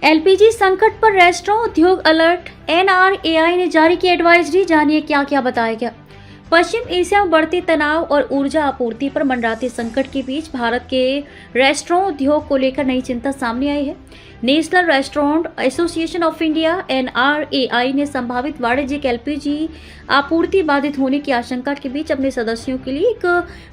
LPG संकट पर restaurant उद्योग अलर्ट। एनआरएआई ने जारी की एडवाइजरी, जानिए क्या क्या बताया गया। पश्चिम एशिया में बढ़ते तनाव और ऊर्जा आपूर्ति पर मंडराते संकट के बीच भारत के रेस्टोरेंट उद्योग को लेकर नई चिंता सामने आई है। National restaurant association of India NRAI ने संभावित वाणिज्यिक एलपीजी आपूर्ति बाधित होने की आशंका के बीच अपने सदस्यों के लिए एक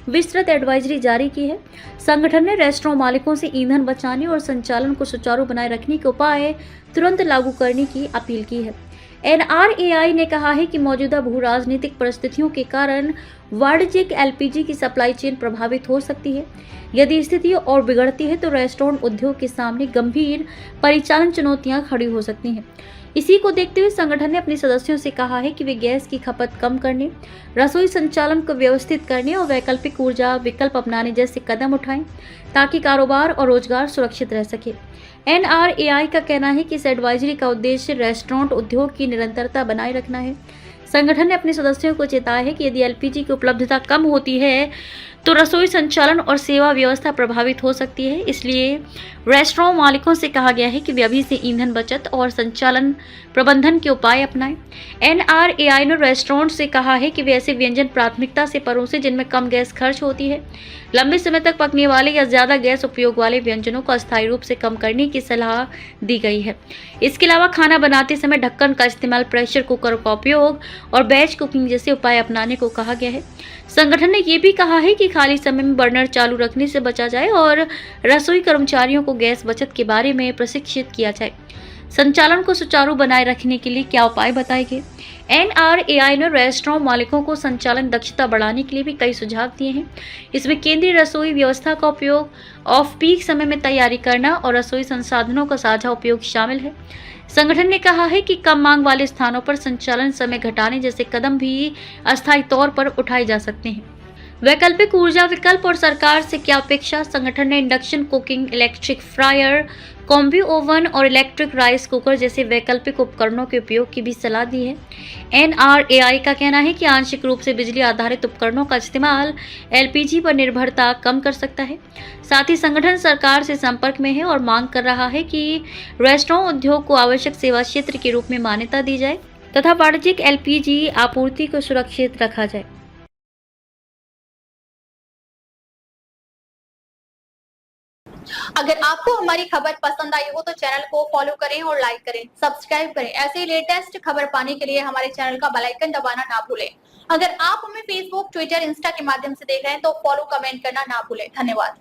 विस्तृत एडवाइजरी जारी की है। संगठन ने रेस्टोरेंट मालिकों से ईंधन बचाने और संचालन को सुचारू बनाए रखने के उपाय तुरंत लागू करने की अपील की है। एनआरएआई ने कहा है कि मौजूदा भू राजनीतिक परिस्थितियों के कारण वाणिज्यिक एलपीजी की सप्लाई चेन प्रभावित हो सकती है। यदि स्थिति और बिगड़ती है तो रेस्टोरेंट उद्योग के सामने गंभीर परिचालन चुनौतियां खड़ी हो सकती हैं। इसी को देखते हुए संगठन ने अपने सदस्यों से कहा है कि वे गैस की खपत कम करने, रसोई संचालन को व्यवस्थित करने और वैकल्पिक ऊर्जा विकल्प अपनाने जैसे कदम उठाएं ताकि कारोबार और रोजगार सुरक्षित रह सके। एनआरएआई का कहना है कि इस एडवाइजरी का उद्देश्य रेस्टोरेंट उद्योग की निरंतरता बनाए रखना है। संगठन ने अपने सदस्यों को चेताया है कि यदि एलपीजी की उपलब्धता कम होती है तो रसोई संचालन और सेवा व्यवस्था प्रभावित हो सकती है। इसलिए रेस्टोरेंट मालिकों से कहा गया है कि वे अभी से ईंधन बचत और संचालन प्रबंधन के उपाय अपनाएं। एनआरएआई ने रेस्टोरेंट से कहा है कि वे ऐसे व्यंजन प्राथमिकता से परोसें जिनमें कम गैस खर्च होती है। लंबे समय तक पकने वाले या ज्यादा गैस उपयोग वाले व्यंजनों को अस्थायी रूप से कम करने की सलाह दी गई है। इसके अलावा खाना बनाते समय ढक्कन का इस्तेमाल, प्रेशर कुकर का उपयोग और बैच कुकिंग जैसे उपाय अपनाने को कहा गया है। संगठन ने यह भी कहा है कि खाली समय में बर्नर चालू रखने से बचा जाए और रसोई कर्मचारियों को गैस बचत के बारे में प्रशिक्षित किया जाए। संचालन को सुचारू बनाए रखने के लिए क्या उपाय बताए गए। एनआरएआई ने रेस्टोरेंट मालिकों को संचालन दक्षता बढ़ाने के लिए भी कई सुझाव दिए हैं। इसमें केंद्रीय रसोई व्यवस्था का उपयोग, ऑफ पीक समय में तैयारी करना और रसोई संसाधनों का साझा उपयोग शामिल है। संगठन ने कहा है कि कम मांग वाले स्थानों पर संचालन समय घटाने जैसे कदम भी अस्थायी तौर पर उठाए जा सकते हैं। वैकल्पिक ऊर्जा विकल्प और सरकार से क्या अपेक्षा। संगठन ने induction cooking, electric fryer, combi oven और इलेक्ट्रिक राइस कुकर जैसे वैकल्पिक उपकरणों के उपयोग की भी सलाह दी है। एनआरएआई का कहना है कि आंशिक रूप से बिजली आधारित उपकरणों का इस्तेमाल एलपीजी पर निर्भरता कम कर सकता है। साथ ही संगठन सरकार से संपर्क में है और मांग कर रहा है कि रेस्टोरेंट उद्योग को आवश्यक सेवा क्षेत्र के रूप में मान्यता दी जाए तथा वाणिज्यिक एलपीजी आपूर्ति को सुरक्षित रखा जाए। अगर आपको हमारी खबर पसंद आई हो तो चैनल को फॉलो करें और लाइक करें, सब्सक्राइब करें। ऐसे ही लेटेस्ट खबर पाने के लिए हमारे चैनल का बेल आइकन दबाना ना भूलें। अगर आप हमें फेसबुक, ट्विटर, इंस्टा के माध्यम से देख रहे हैं तो फॉलो, कमेंट करना ना भूलें। धन्यवाद।